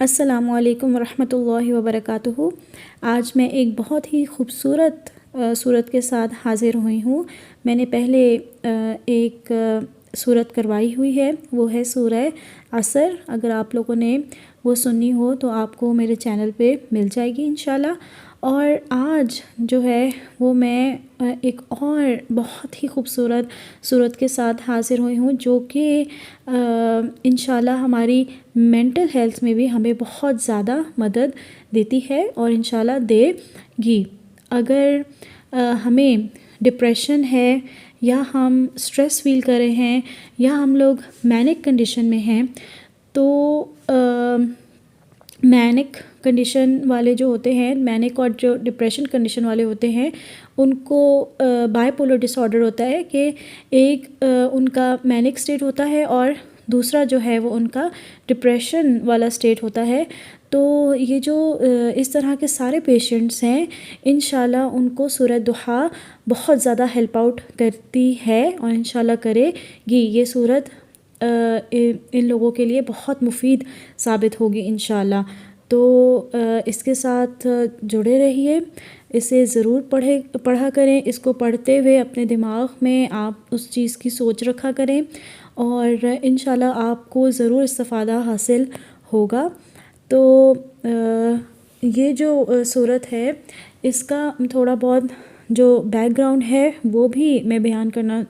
السلام علیکم ورحمۃ اللہ وبرکاتہ۔ آج میں ایک بہت ہی خوبصورت صورت کے ساتھ حاضر ہوئی ہوں۔ میں نے پہلے ایک صورت کروائی ہوئی ہے، وہ ہے سورہ عصر۔ اگر آپ لوگوں نے وہ سنی ہو تو آپ کو میرے چینل پہ مل جائے گی انشاءاللہ۔ اور آج جو ہے وہ میں ایک اور بہت ہی خوبصورت صورت کے ساتھ حاضر ہوئی ہوں، جو کہ انشاءاللہ ہماری مینٹل ہیلتھ میں بھی ہمیں بہت زیادہ مدد دیتی ہے اور انشاءاللہ دے گی۔ اگر ہمیں ڈپریشن ہے یا ہم سٹریس فیل کر رہے ہیں یا ہم لوگ مینک کنڈیشن میں ہیں، تو مینک کنڈیشن والے جو ہوتے ہیں، مینک اور جو ڈپریشن کنڈیشن والے ہوتے ہیں، ان کو بائی پولر ڈس آرڈر ہوتا ہے کہ ایک ان کا مینک سٹیٹ ہوتا ہے اور دوسرا جو ہے وہ ان کا ڈپریشن والا سٹیٹ ہوتا ہے۔ تو یہ جو اس طرح کے سارے پیشنٹس ہیں، انشاءاللہ ان کو سورہ ضحیٰ بہت زیادہ ہیلپ آؤٹ کرتی ہے اور انشاءاللہ کرے گی۔ یہ صورت ان لوگوں کے لیے بہت مفید ثابت ہوگی انشاءاللہ۔ تو اس کے ساتھ جڑے رہیے، اسے ضرور پڑھا کریں۔ اس کو پڑھتے ہوئے اپنے دماغ میں آپ اس چیز کی سوچ رکھا کریں اور انشاءاللہ آپ کو ضرور استفادہ حاصل ہوگا۔ تو یہ جو صورت ہے، اس کا تھوڑا بہت جو بیک گراؤنڈ ہے وہ بھی میں بیان کرنا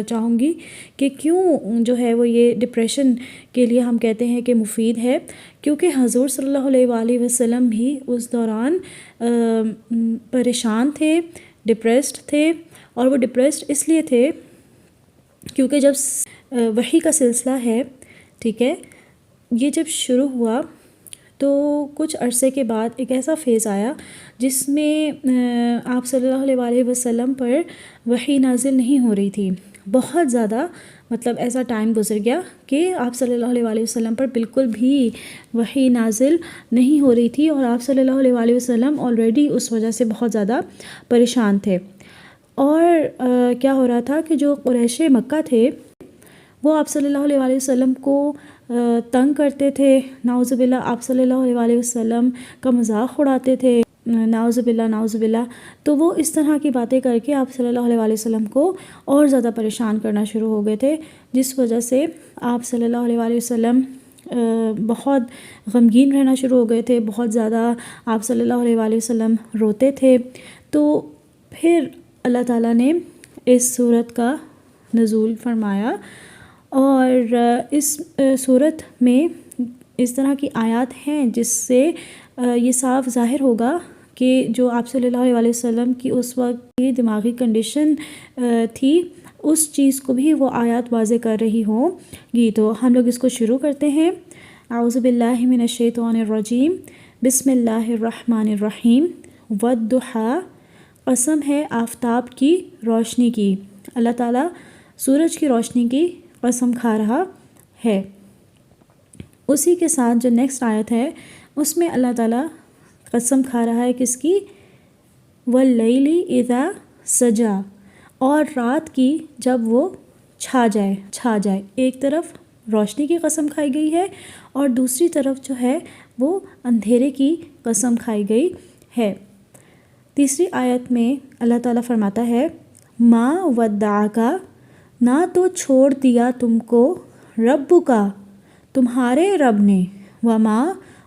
چاہوں گی کہ کیوں جو ہے وہ یہ ڈپریشن کے لیے ہم کہتے ہیں کہ مفید ہے، کیونکہ حضور صلی اللہ علیہ وآلہ وسلم بھی اس دوران پریشان تھے، ڈپریسڈ تھے، اور وہ ڈپریسڈ اس لیے تھے کیونکہ جب وحی کا سلسلہ ہے، ٹھیک ہے، یہ جب شروع ہوا تو کچھ عرصے کے بعد ایک ایسا فیز آیا جس میں آپ صلی اللہ علیہ وآلہ وسلم پر وحی نازل نہیں ہو رہی تھی۔ بہت زیادہ مطلب ایسا ٹائم گزر گیا کہ آپ صلی اللہ علیہ وآلہ وسلم پر بالکل بھی وحی نازل نہیں ہو رہی تھی، اور آپ صلی اللہ علیہ وآلہ وسلم آلریڈی اس وجہ سے بہت زیادہ پریشان تھے۔ اور کیا ہو رہا تھا کہ جو قریش مکہ تھے وہ آپ صلی اللہ علیہ وآلہ وسلم کو تنگ کرتے تھے، نعوذ باللہ آپ صلی اللہ علیہ وآلہ وسلم کا مذاق اڑاتے تھے، نعوذ باللہ نعوذ باللہ۔ تو وہ اس طرح کی باتیں کر کے آپ صلی اللہ علیہ وآلہ وسلم کو اور زیادہ پریشان کرنا شروع ہو گئے تھے، جس وجہ سے آپ صلی اللہ علیہ وآلہ وسلم بہت غمگین رہنا شروع ہو گئے تھے، بہت زیادہ آپ صلی اللہ علیہ وآلہ وسلم روتے تھے۔ تو پھر اللہ تعالیٰ نے اس صورت کا نزول فرمایا، اور اس صورت میں اس طرح کی آیات ہیں جس سے یہ صاف ظاہر ہوگا کہ جو آپ صلی اللہ علیہ وسلم کی اس وقت کی دماغی کنڈیشن تھی، اس چیز کو بھی وہ آیات واضح کر رہی ہوں گی۔ تو ہم لوگ اس کو شروع کرتے ہیں۔ اعوذ باللہ من الشیطان الرجیم، بسم اللہ الرحمن الرحیم۔ والضحیٰ، قسم ہے آفتاب کی روشنی کی۔ اللہ تعالیٰ سورج کی روشنی کی قسم کھا رہا ہے۔ اسی کے ساتھ جو نیکسٹ آیت ہے اس میں اللہ تعالیٰ قسم کھا رہا ہے کس کی؟ واللیل اذا سجا، اور رات کی جب وہ چھا جائے۔ ایک طرف روشنی کی قسم کھائی گئی ہے اور دوسری طرف جو ہے وہ اندھیرے کی قسم کھائی گئی ہے۔ تیسری آیت میں اللہ تعالیٰ فرماتا ہے ما ودعک، نہ تو چھوڑ دیا تم کو ربک، تمہارے رب نے، وما،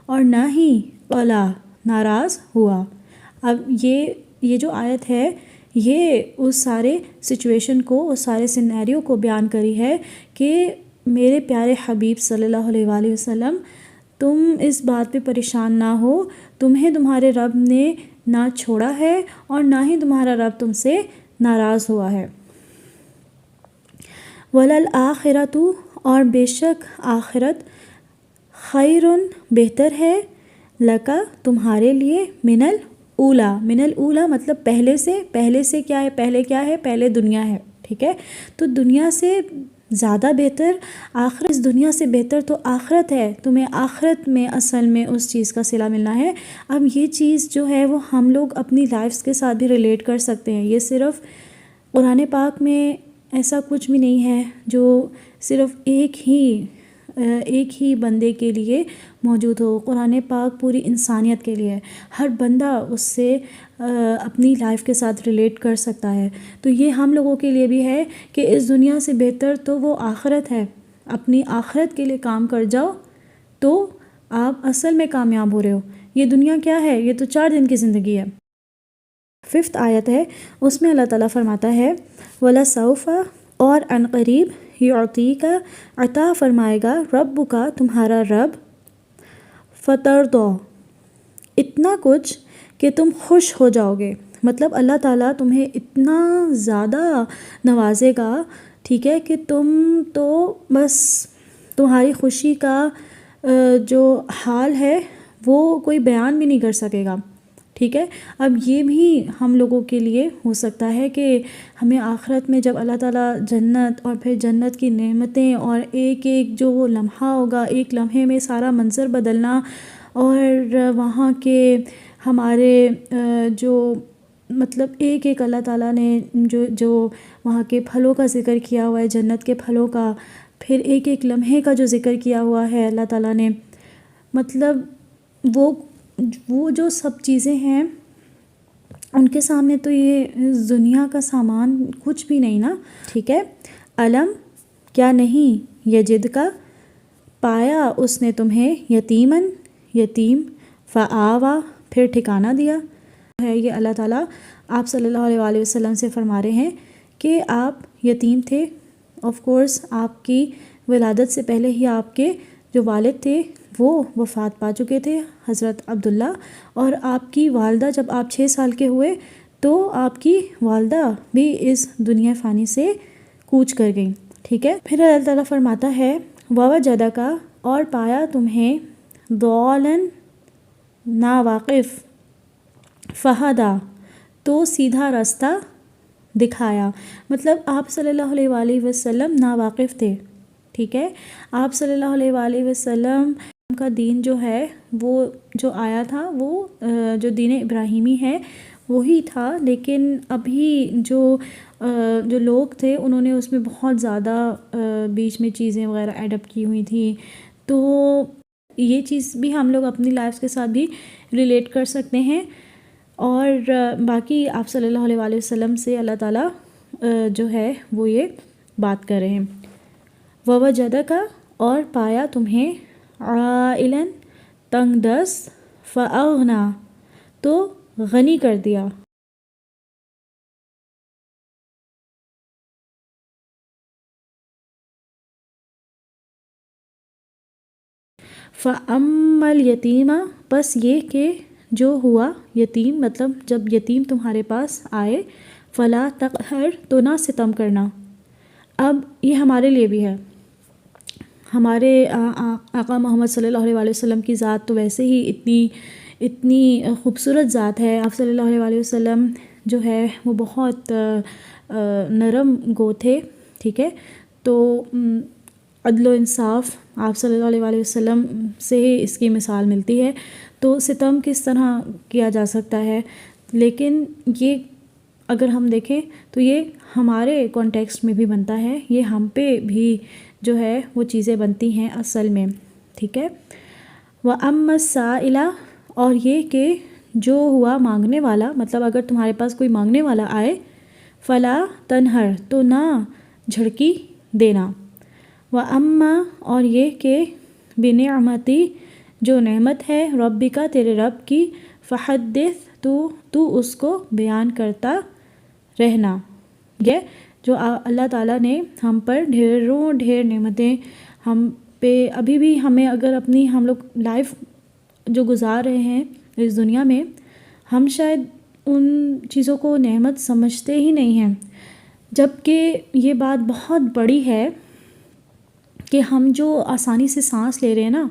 اور نہ ہی قلا، ناراض ہوا۔ اب یہ جو آیت ہے یہ اس سارے سچویشن کو، اس سارے سینیریو کو بیان کری ہے کہ میرے پیارے حبیب صلی اللہ علیہ وآلہ وسلم، تم اس بات پہ پریشان نہ ہو، تمہیں تمہارے رب نے نہ چھوڑا ہے اور نہ ہی تمہارا رب تم سے ناراض ہوا ہے۔ وَلَلْآخِرَةُ، اور بے شک آخرت، خیرٌ، بہتر ہے، لَکَ، تمہارے لیے، من الأولیٰ مطلب پہلے سے کیا ہے؟ پہلے دنیا ہے، ٹھیک ہے؟ تو دنیا سے زیادہ بہتر آخرت، اس دنیا سے بہتر تو آخرت ہے، تمہیں آخرت میں اصل میں اس چیز کا صلہ ملنا ہے۔ اب یہ چیز جو ہے وہ ہم لوگ اپنی لائفز کے ساتھ بھی ریلیٹ کر سکتے ہیں۔ یہ صرف قرآن پاک میں ایسا کچھ بھی نہیں ہے جو صرف ایک ہی ایک ہی بندے کے لیے موجود ہو۔ قرآن پاک پوری انسانیت کے لیے ہے، ہر بندہ اس سے اپنی لائف کے ساتھ ریلیٹ کر سکتا ہے۔ تو یہ ہم لوگوں کے لیے بھی ہے کہ اس دنیا سے بہتر تو وہ آخرت ہے، اپنی آخرت کے لیے کام کر جاؤ تو آپ اصل میں کامیاب ہو رہے ہو۔ یہ دنیا کیا ہے؟ یہ تو 4 دن کی زندگی ہے۔ 5 آیت ہے، اس میں اللہ تعالیٰ فرماتا ہے وَلَسَوْفَ، اور عن قریب، يُعْطِيكَ، عطا فرمائے گا، ربک، تمہارا رب، فَتَرْضَىٰ، اتنا کچھ کہ تم خوش ہو جاؤ گے۔ مطلب اللہ تعالیٰ تمہیں اتنا زیادہ نوازے گا، ٹھیک ہے، کہ تم تو بس تمہاری خوشی کا جو حال ہے وہ کوئی بیان بھی نہیں کر سکے گا، ٹھیک ہے۔ اب یہ بھی ہم لوگوں کے لیے ہو سکتا ہے کہ ہمیں آخرت میں جب اللہ تعالیٰ جنت اور پھر جنت کی نعمتیں اور ایک ایک جو وہ لمحہ ہوگا، ایک لمحے میں سارا منظر بدلنا، اور وہاں کے ہمارے جو مطلب ایک ایک اللہ تعالیٰ نے جو وہاں کے پھلوں کا ذکر کیا ہوا ہے، جنت کے پھلوں کا، پھر ایک ایک لمحے کا جو ذکر کیا ہوا ہے اللہ تعالیٰ نے، مطلب وہ جو سب چیزیں ہیں ان کے سامنے تو یہ دنیا کا سامان کچھ بھی نہیں نا، ٹھیک ہے۔ علم، کیا نہیں، یجد کا، پایا اس نے تمہیں، یتیمن، یتیم، فآوا، پھر ٹھکانہ دیا ہے۔ یہ اللہ تعالیٰ آپ صلی اللہ علیہ وآلہ وسلم سے فرما رہے ہیں کہ آپ یتیم تھے، آف کورس آپ کی ولادت سے پہلے ہی آپ کے جو والد تھے وہ وفات پا چکے تھے، حضرت عبداللہ، اور آپ کی والدہ جب آپ 6 سال کے ہوئے تو آپ کی والدہ بھی اس دنیا فانی سے کوچ کر گئیں، ٹھیک ہے۔ پھر اللہ تعالیٰ فرماتا ہے وَوَجَدَکَ، اور پایا تمہیں، ضَالًا، ناواقف، فہدا، تو سیدھا راستہ دکھایا۔ مطلب آپ صلی اللہ علیہ وآلہ وسلم ناواقف تھے، ٹھیک ہے۔ آپ صلی اللہ علیہ وآلہ وسلم کا دین جو ہے وہ جو آیا تھا وہ جو دین ابراہیمی ہے وہی تھا، لیکن ابھی جو لوگ تھے انہوں نے اس میں بہت زیادہ بیچ میں چیزیں وغیرہ ایڈپٹ کی ہوئی تھیں، تو یہ چیز بھی ہم لوگ اپنی لائف کے ساتھ بھی ریلیٹ کر سکتے ہیں۔ اور باقی آپ صلی اللہ علیہ وآلہ وسلم سے اللہ تعالیٰ جو ہے وہ یہ بات کر رہے ہیں۔ وَوَجَدَکَ، اور پایا تمہیں، عائلاً، تنگ دست، فأغنیٰ، تو غنی کر دیا۔ فَأَمَّا الْيَتِيمَ، بس یہ کہ جو ہوا یتیم، مطلب جب یتیم تمہارے پاس آئے، فَلَا تَقْهَرْ، تو نہ ستم کرنا۔ اب یہ ہمارے لیے بھی ہے، ہمارے آقا محمد صلی اللہ علیہ وسلم کی ذات تو ویسے ہی اتنی خوبصورت ذات ہے۔ آپ صلی اللہ علیہ وسلم جو ہے وہ بہت نرم گو تھے، ٹھیک ہے۔ تو عدل و انصاف آپ صلی اللہ علیہ وسلم سے ہی اس کی مثال ملتی ہے۔ تو ستم کس طرح کیا جا سکتا ہے، لیکن یہ اگر ہم دیکھیں تو یہ ہمارے کانٹیکسٹ میں بھی بنتا ہے، یہ ہم پہ بھی جو ہے وہ چیزیں بنتی ہیں اصل میں، ٹھیک ہے۔ وَأَمَّا السَّائِلَ، اور یہ کہ جو ہوا مانگنے والا، مطلب اگر تمہارے پاس کوئی مانگنے والا آئے، فَلَا تَنْهَرْ، تو نہ جھڑکی دینا۔ وَأَمَّا، اور یہ کہ بِنِعْمَتِ، جو نعمت ہے، ربک، تیرے رب کی، فحدث، تو اس کو بیان کرتا رہنا۔ یہ جو اللہ تعالیٰ نے ہم پر ڈھیر نعمتیں ہم پہ، ابھی بھی ہمیں اگر اپنی ہم لوگ لائف جو گزار رہے ہیں اس دنیا میں، ہم شاید ان چیزوں کو نعمت سمجھتے ہی نہیں ہیں، جبکہ یہ بات بہت بڑی ہے کہ ہم جو آسانی سے سانس لے رہے ہیں نا،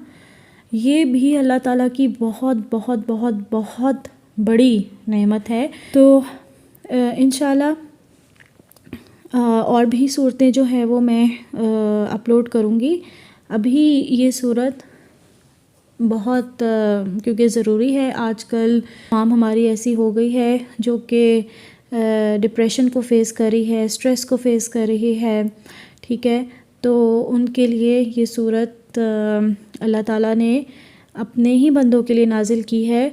یہ بھی اللہ تعالیٰ کی بہت بہت بہت بہت بڑی نعمت ہے۔ تو انشاءاللہ اور بھی صورتیں جو ہے وہ میں اپلوڈ کروں گی۔ ابھی یہ صورت بہت کیونکہ ضروری ہے، آج کل عوام ہماری ایسی ہو گئی ہے جو کہ ڈپریشن کو فیس کر رہی ہے، اسٹریس کو فیس کر رہی ہے، ٹھیک ہے۔ تو ان کے لیے یہ صورت صورت اللہ تعالیٰ نے اپنے ہی بندوں کے لیے نازل کی ہے،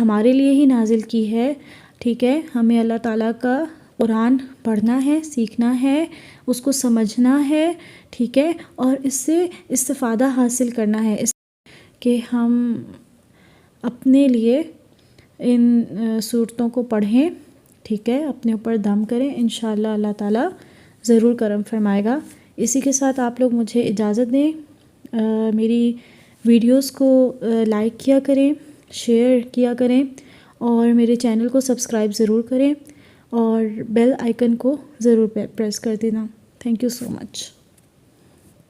ہمارے لیے ہی نازل کی ہے، ٹھیک ہے۔ ہمیں اللہ تعالیٰ کا قرآن پڑھنا ہے، سیکھنا ہے، اس کو سمجھنا ہے، ٹھیک ہے، اور اس سے استفادہ حاصل کرنا ہے، اس کہ ہم اپنے لیے ان صورتوں کو پڑھیں، ٹھیک ہے، اپنے اوپر دم کریں، انشاءاللہ اللہ تعالیٰ ضرور کرم فرمائے گا۔ اسی کے ساتھ آپ لوگ مجھے اجازت دیں، میری ویڈیوز کو لائک کیا کریں، شیئر کیا کریں، اور میرے چینل کو سبسکرائب ضرور کریں، اور بیل آئیکن کو ضرور پریس کر دینا۔ Thank you so much.